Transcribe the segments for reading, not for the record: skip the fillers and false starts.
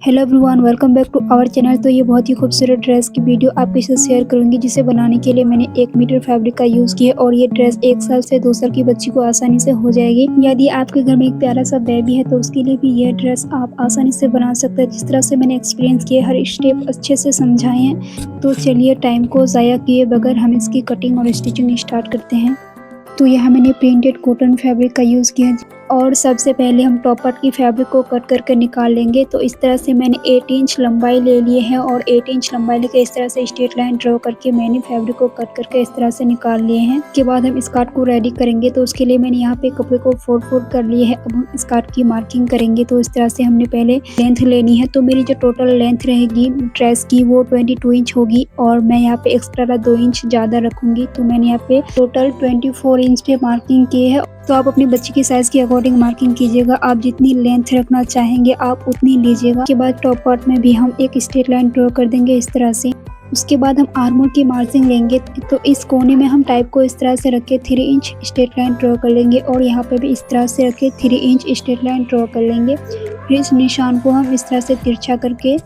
Hello everyone, welcome back to our channel. तो ये बहुत ही खूबसूरत ड्रेस की वीडियो आपके साथ शेयर करूंगी, जिसे बनाने के लिए मैंने 1 मीटर फैब्रिक का यूज़ किया और ये ड्रेस 1 साल से 2 साल की बच्ची को आसानी से हो जाएगी। यदि आपके घर में एक प्यारा सा बेबी है तो उसके लिए भी यह ड्रेस आप आसानी से बना सकते हैं। जिस तरह से मैंने एक्सपीरियंस किया, हर स्टेप अच्छे से समझाए हैं। तो चलिए टाइम को ज़ाया किए बगैर हम इसकी कटिंग और स्टिचिंग स्टार्ट करते हैं। तो यहाँ मैंने प्रिंटेड कॉटन फैब्रिक का यूज़ किया और सबसे पहले हम टॉप पार्ट की फैब्रिक को कट करके निकाल लेंगे। तो इस तरह से मैंने 8 इंच लंबाई ले लिए हैं और 8 इंच लंबाई लेके इस तरह से स्ट्रेट लाइन ड्रॉ करके मैंने फैब्रिक को कट करके इस तरह से निकाल लिए हैं। उसके बाद हम स्कर्ट को रेडी करेंगे। तो उसके लिए मैंने यहाँ पे कपड़े को फोल्ड कर लिए है। अब हम स्कर्ट की मार्किंग करेंगे। तो इस तरह से हमने पहले लेंथ लेनी है। तो मेरी जो टोटल लेंथ रहेगी ड्रेस की वो 22 इंच होगी और मैं यहाँ पे एक्स्ट्रा 2 इंच ज़्यादा रखूंगी। तो मैंने यहाँ पे टोटल 24 इंच पे मार्किंग की है। तो आप अपनी बच्ची की साइज के अकॉर्डिंग मार्किंग कीजिएगा। आप जितनी लेंथ रखना चाहेंगे आप उतनी लीजिएगा। उसके बाद टॉप पार्ट में भी हम एक स्ट्रेट लाइन ड्रॉ कर देंगे इस तरह से। उसके बाद हम आर्मोल की मार्जिन लेंगे। तो इस कोने में हम टाइप को इस तरह से रख के 3 इंच स्ट्रेट लाइन ड्रॉ कर लेंगे और यहाँ पे भी इस तरह से रख के 3 इंच स्ट्रेट लाइन ड्रॉ कर लेंगे। फिर इस निशान को हम इस तरह से तिरछा करके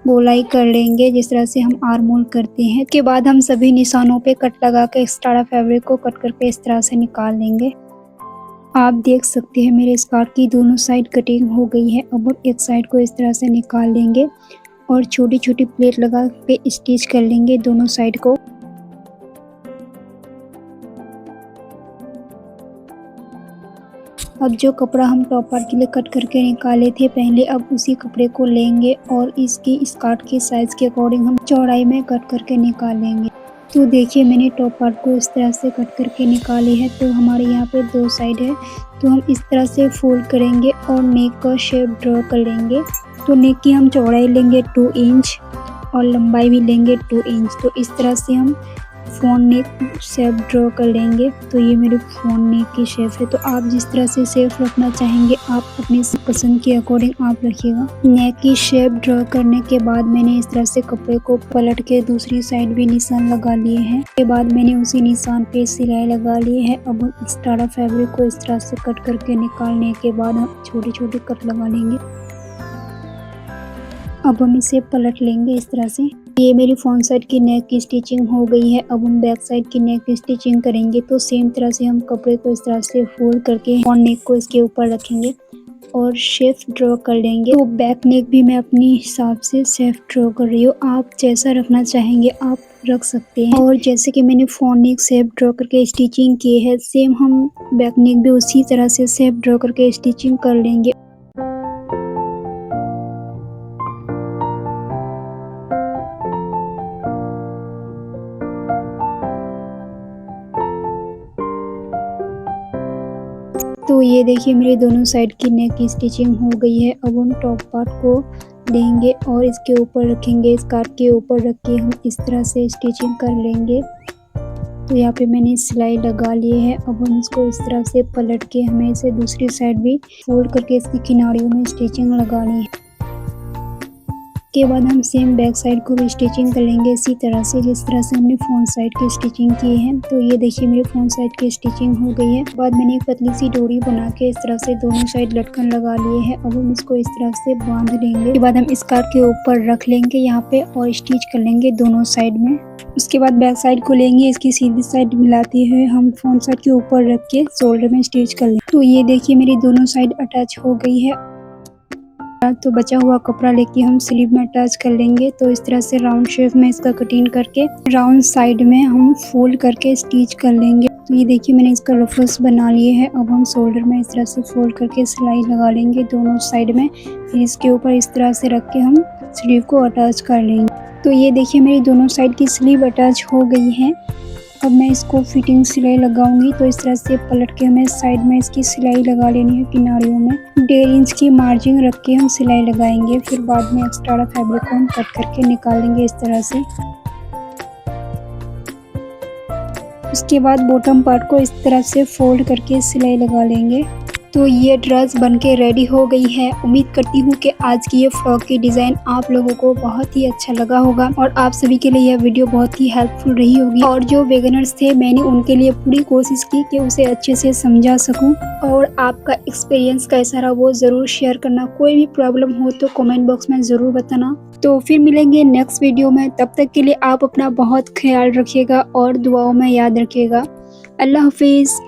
गोलाई कर लेंगे, जिस तरह से हम आर्मोल करते हैं। उसके बाद हम सभी निशानों पे कट लगा के एक्स्ट्रा फैब्रिक को कट करके इस तरह से निकाल लेंगे। आप देख सकते हैं मेरे स्कर्ट की दोनों साइड कटिंग हो गई है। अब हम एक साइड को इस तरह से निकाल लेंगे और छोटी छोटी प्लेट लगा के स्टिच कर लेंगे दोनों साइड को। अब जो कपड़ा हम टॉप पार्ट के लिए कट करके निकाले थे पहले, अब उसी कपड़े को लेंगे और इसकी स्कर्ट की साइज के अकॉर्डिंग हम चौड़ाई में कट करके निकाल लेंगे। तो देखिए मैंने टॉप पार्ट को इस तरह से कट करके निकाली है। तो हमारे यहाँ पे 2 साइड है। तो हम इस तरह से फोल्ड करेंगे और नेक का शेप ड्रॉ कर लेंगे। तो नेक की हम चौड़ाई लेंगे 2 इंच और लंबाई भी लेंगे 2 इंच। तो इस तरह से हम फोन नेक शेप ड्रॉ कर लेंगे। तो ये मेरी फोन नेक की शेप है। तो आप जिस तरह से शेप रखना चाहेंगे आप अपनी पसंद के अकॉर्डिंग आप रखिएगा। नेक की शेप ड्रॉ करने के बाद मैंने इस तरह से कपड़े को पलट के दूसरी साइड भी निशान लगा लिए हैं। उसके बाद मैंने उसी निशान पे सिलाई लगा ली है। अब हम एक्स्ट्रा फैब्रिक को इस तरह से कट करके निकालने के बाद हम छोटे छोटे कट लगा लेंगे। अब हम इसे पलट लेंगे इस तरह से। ये मेरी फ्रंट साइड की नेक की स्टिचिंग हो गई है। अब हम बैक साइड की नेक की स्टिचिंग करेंगे। तो सेम तरह से हम कपड़े को इस तरह से फोल्ड करके फ्रंट नेक को इसके ऊपर रखेंगे और शेप ड्रॉ कर लेंगे। तो बैक नेक भी मैं अपनी हिसाब से शेप ड्रॉ कर रही हूँ। आप जैसा रखना चाहेंगे आप रख सकते हैं। और जैसे कि मैंने फ्रंट नेक शेप ड्रॉ करके स्टिचिंग की है, सेम हम बैक नेक भी उसी तरह से शेप ड्रॉ करके स्टिचिंग कर लेंगे। तो ये देखिए मेरी दोनों साइड की नेक की स्टिचिंग हो गई है। अब हम टॉप पार्ट को लेंगे और इसके ऊपर रखेंगे। स्कर्ट के ऊपर रख के हम इस तरह से स्टिचिंग कर लेंगे। तो यहाँ पे मैंने सिलाई लगा ली है। अब हम इसको इस तरह से पलट के हमें इसे दूसरी साइड भी फोल्ड करके इसकी किनारियों में स्टिचिंग लगानी है। के बाद हम सेम बैक साइड को भी स्टिचिंग कर लेंगे इसी तरह से, जिस तरह से हमने फ्रंट साइड की स्टिचिंग की है। तो ये देखिए मेरी फ्रंट साइड की स्टिचिंग हो गई है। बाद मैंने एक पतली सी डोरी बना के इस तरह से दोनों साइड लटकन लगा लिए हैं। अब हम इसको इस तरह से बांध लेंगे। उसके बाद हम स्कर्ट के ऊपर रख लेंगे यहाँ पे और स्टिच कर लेंगे दोनों साइड में। उसके बाद बैक साइड को लेंगे, इसकी सीधी साइड मिलाते हुए हम फ्रंट साइड के ऊपर रख के शोल्डर में स्टिच कर लेंगे। तो ये देखिए मेरी दोनों साइड अटैच हो गई है। तो बचा हुआ कपड़ा लेके हम स्लीव में अटैच कर लेंगे। तो इस तरह से राउंड शेप में इसका कटिंग करके राउंड साइड में हम फोल्ड करके स्टिच कर लेंगे। तो ये देखिए मैंने इसका रफल्स बना लिए है। अब हम शोल्डर में इस तरह से फोल्ड करके सिलाई लगा लेंगे दोनों साइड में। फिर इसके ऊपर इस तरह से रख के हम स्लीव को अटैच कर लेंगे। तो ये देखिए मेरी दोनों साइड की स्लीव अटैच हो गई है। अब मैं इसको फिटिंग सिलाई लगाऊंगी। तो इस तरह से पलट के हमें साइड में इसकी सिलाई लगा लेनी है किनारियों में। 1.5 इंच की मार्जिन रख के हम सिलाई लगाएंगे। फिर बाद में एक्स्ट्रा फैब्रिक को हम कट करके निकालेंगे इस तरह से। उसके बाद बॉटम पार्ट को इस तरह से फोल्ड करके सिलाई लगा लेंगे। तो ये ड्रेस बनके रेडी हो गई है। उम्मीद करती हूँ कि आज की ये फ्रॉक की डिज़ाइन आप लोगों को बहुत ही अच्छा लगा होगा और आप सभी के लिए यह वीडियो बहुत ही हेल्पफुल रही होगी। और जो बिगिनर्स थे मैंने उनके लिए पूरी कोशिश की कि उसे अच्छे से समझा सकूं। और आपका एक्सपीरियंस कैसा रहा वो ज़रूर शेयर करना। कोई भी प्रॉब्लम हो तो कमेंट बॉक्स में ज़रूर बताना। तो फिर मिलेंगे नेक्स्ट वीडियो में। तब तक के लिए आप अपना बहुत ख्याल रखिएगा और दुआओं में याद रखिएगा। अल्लाह हाफिज़।